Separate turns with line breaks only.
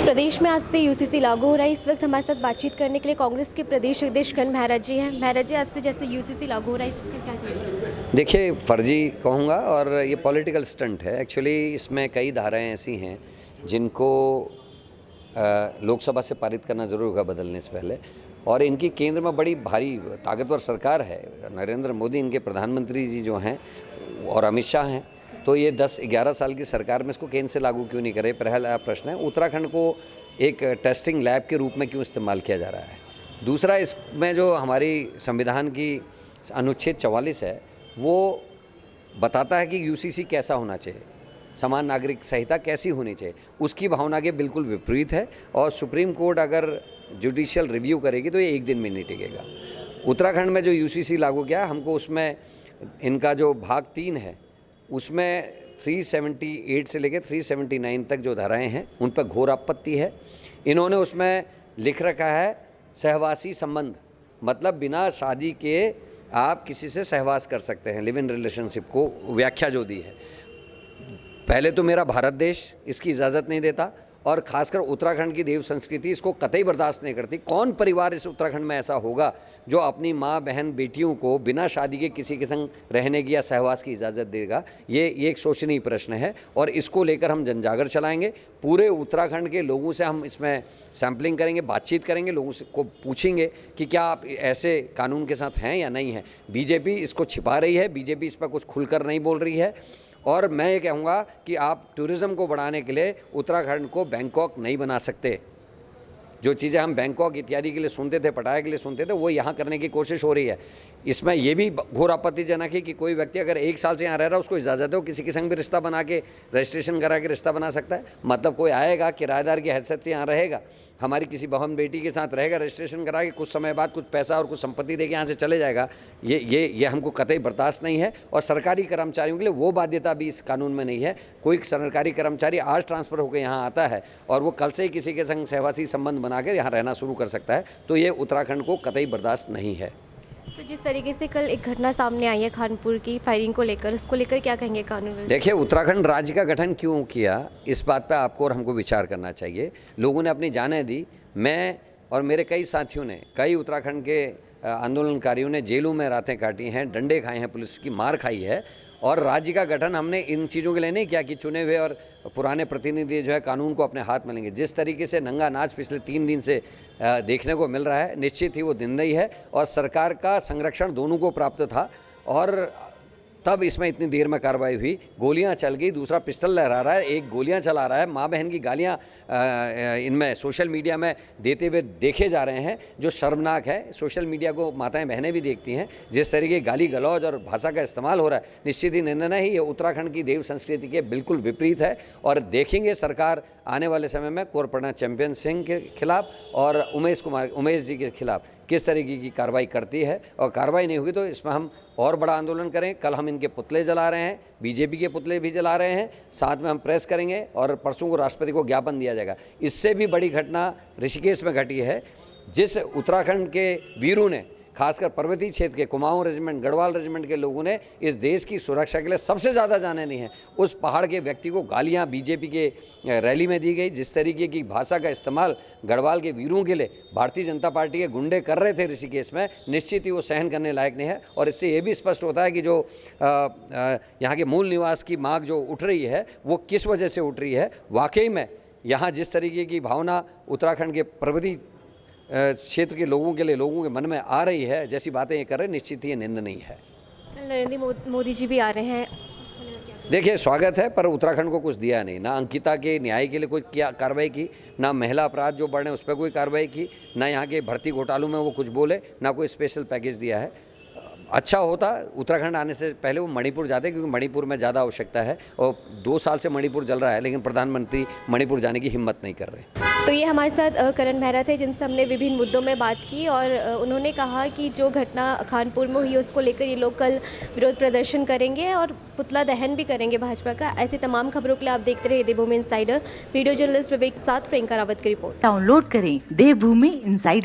प्रदेश में आज से यूसीसी लागू हो रहा है। इस वक्त हमारे साथ बातचीत करने के लिए कांग्रेस के प्रदेश अध्यक्ष करण मेहरा जी हैं। मेहरा जी, आज से जैसे यूसीसी लागू हो रहा है, इसके क्या कहेंगे?
देखिए, फर्जी कहूँगा और ये पॉलिटिकल स्टंट है। एक्चुअली इसमें कई धाराएं ऐसी हैं जिनको लोकसभा से पारित करना ज़रूर होगा बदलने से पहले, और इनकी केंद्र में बड़ी भारी ताकतवर सरकार है। नरेंद्र मोदी इनके प्रधानमंत्री जी जो हैं और अमित शाह हैं, तो ये 10-11 साल की सरकार में इसको केंद्र से लागू क्यों नहीं करे, पहला प्रश्न है। उत्तराखंड को एक टेस्टिंग लैब के रूप में क्यों इस्तेमाल किया जा रहा है। दूसरा, इसमें जो हमारी संविधान की अनुच्छेद 44 है वो बताता है कि यूसीसी कैसा होना चाहिए, समान नागरिक संहिता कैसी होनी चाहिए, उसकी भावना के बिल्कुल विपरीत है। और सुप्रीम कोर्ट अगर जुडिशियल रिव्यू करेगी तो ये एक दिन में नहीं टिकेगा। उत्तराखंड में जो यूसीसी लागू किया, हमको उसमें इनका जो भाग 3 है उसमें 378 से लेकर 379 तक जो धाराएं हैं उन पर घोर आपत्ति है। इन्होंने उसमें लिख रखा है सहवासी संबंध, मतलब बिना शादी के आप किसी से सहवास कर सकते हैं, लिव इन रिलेशनशिप को व्याख्या जो दी है। पहले तो मेरा भारत देश इसकी इजाज़त नहीं देता, और ख़ासकर उत्तराखंड की देव संस्कृति इसको कतई बर्दाश्त नहीं करती। कौन परिवार इस उत्तराखंड में ऐसा होगा जो अपनी माँ बहन बेटियों को बिना शादी के किसी के संग रहने की या सहवास की इजाज़त देगा? ये एक शोचनीय प्रश्न है, और इसको लेकर हम जनजागर चलाएंगे। पूरे उत्तराखंड के लोगों से हम इसमें सैम्पलिंग करेंगे, बातचीत करेंगे, लोगों से को पूछेंगे कि क्या आप ऐसे कानून के साथ हैं या नहीं हैं। बीजेपी इसको छिपा रही है, बीजेपी इस पर कुछ खुलकर नहीं बोल रही है। और मैं ये कहूँगा कि आप टूरिज़्म को बढ़ाने के लिए उत्तराखंड को बैंकॉक नहीं बना सकते। जो चीज़ें हम बैंकॉक इत्यादि के लिए सुनते थे, पटाया के लिए सुनते थे, वो यहाँ करने की कोशिश हो रही है। इसमें यह भी घोर आपत्तिजनक है कि कोई व्यक्ति अगर 1 साल से यहाँ रह रहा है, उसको इजाज़त है वो किसी के संग भी रिश्ता बना के, रजिस्ट्रेशन करा के रिश्ता बना सकता है। मतलब कोई आएगा किराएदार की हैसियत से यहाँ रहेगा, हमारी किसी बहन बेटी के साथ रहेगा, रजिस्ट्रेशन करा के कुछ समय बाद कुछ पैसा और कुछ संपत्ति दे के यहाँ से चले जाएगा। ये हमको कतई बर्दाश्त नहीं है। और सरकारी कर्मचारियों के लिए वो बाध्यता भी इस कानून में नहीं है। कोई सरकारी कर्मचारी आज ट्रांसफ़र होकर यहाँ आता है और वो कल से ही किसी के संग सहवासी संबंध बना के यहाँ रहना शुरू कर सकता है, तो ये उत्तराखंड को कतई बर्दाश्त नहीं है।
तो जिस तरीके से कल एक घटना सामने आई है खानपुर की फायरिंग को लेकर, उसको लेकर क्या कहेंगे कानून?
देखिए, उत्तराखंड राज्य का गठन क्यों किया, इस बात पर आपको और हमको विचार करना चाहिए। लोगों ने अपनी जानें दी। मैं और मेरे कई साथियों ने, कई उत्तराखंड के आंदोलनकारियों ने जेलों में रातें काटी हैं, डंडे खाए हैं, पुलिस की मार खाई है। और राज्य का गठन हमने इन चीज़ों के लिए नहीं किया कि चुने हुए और पुराने प्रतिनिधि जो है कानून को अपने हाथ में लेंगे। जिस तरीके से नंगा नाच पिछले 3 दिन से देखने को मिल रहा है, निश्चित ही वो निंदनीय है। और सरकार का संरक्षण दोनों को प्राप्त था, और तब इसमें इतनी देर में कार्रवाई हुई। गोलियां चल गई, दूसरा पिस्टल लहरा रहा है, एक गोलियां चला रहा है। माँ बहन की गालियां इनमें सोशल मीडिया में देते हुए देखे जा रहे हैं, जो शर्मनाक है। सोशल मीडिया को माताएं बहनें भी देखती हैं। जिस तरीके गाली गलौज और भाषा का इस्तेमाल हो रहा है, निश्चित ही निंदनीय है। ये उत्तराखंड की देव संस्कृति के बिल्कुल विपरीत है। और देखेंगे सरकार आने वाले समय में कोरपड़ा चैंपियन सिंह के खिलाफ और उमेश जी के खिलाफ किस तरीके की कार्रवाई करती है। और कार्रवाई नहीं होगी तो इसमें हम और बड़ा आंदोलन करें। कल हम इनके पुतले जला रहे हैं, बीजेपी के पुतले भी जला रहे हैं, साथ में हम प्रेस करेंगे, और परसों को राष्ट्रपति को ज्ञापन दिया जाएगा। इससे भी बड़ी घटना ऋषिकेश में घटी है। जिस उत्तराखंड के वीरों ने, खासकर पर्वतीय क्षेत्र के कुमाऊं रेजिमेंट, गढ़वाल रेजिमेंट के लोगों ने इस देश की सुरक्षा के लिए सबसे ज़्यादा जाने दी हैं, उस पहाड़ के व्यक्ति को गालियां बीजेपी के रैली में दी गई। जिस तरीके की भाषा का इस्तेमाल गढ़वाल के वीरों के लिए भारतीय जनता पार्टी के गुंडे कर रहे थे ऋषिकेश में, निश्चित ही वो सहन करने लायक नहीं है। और इससे ये भी स्पष्ट होता है कि जो यहाँ के मूल निवास की मांग जो उठ रही है, वो किस वजह से उठ रही है। वाकई में यहाँ जिस तरीके की भावना उत्तराखंड के पर्वतीय क्षेत्र के लोगों के लिए, लोगों के मन में आ रही है, जैसी बातें ये कर रहे हैं, निश्चित ही ये निंदनीय है।
कल नरेंद्र मोदी जी भी आ रहे हैं।
देखिए, स्वागत है, पर उत्तराखंड को कुछ दिया नहीं। ना अंकिता के न्याय के लिए कोई क्या कार्रवाई की, ना महिला अपराध जो बढ़ रहे हैं उस पर कोई कार्रवाई की, ना यहाँ के भर्ती घोटालों में वो कुछ बोले, ना कोई स्पेशल पैकेज दिया है। अच्छा होता उत्तराखंड आने से पहले वो मणिपुर जाते, क्योंकि मणिपुर में ज़्यादा आवश्यकता है। और 2 साल से मणिपुर जल रहा है, लेकिन प्रधानमंत्री मणिपुर जाने की हिम्मत नहीं कर रहे।
तो ये हमारे साथ करण मेहरा थे, जिनसे हमने विभिन्न मुद्दों में बात की। और उन्होंने कहा कि जो घटना खानपुर में हुई उसको लेकर ये लोग कल विरोध प्रदर्शन करेंगे और पुतला दहन भी करेंगे भाजपा का। ऐसी तमाम खबरों के लिए आप देखते रहिए देवभूमि इनसाइडर। वीडियो जर्नलिस्ट विवेक के साथ प्रियंका रावत की रिपोर्ट।
डाउनलोड करें देवभूमि इनसाइडर।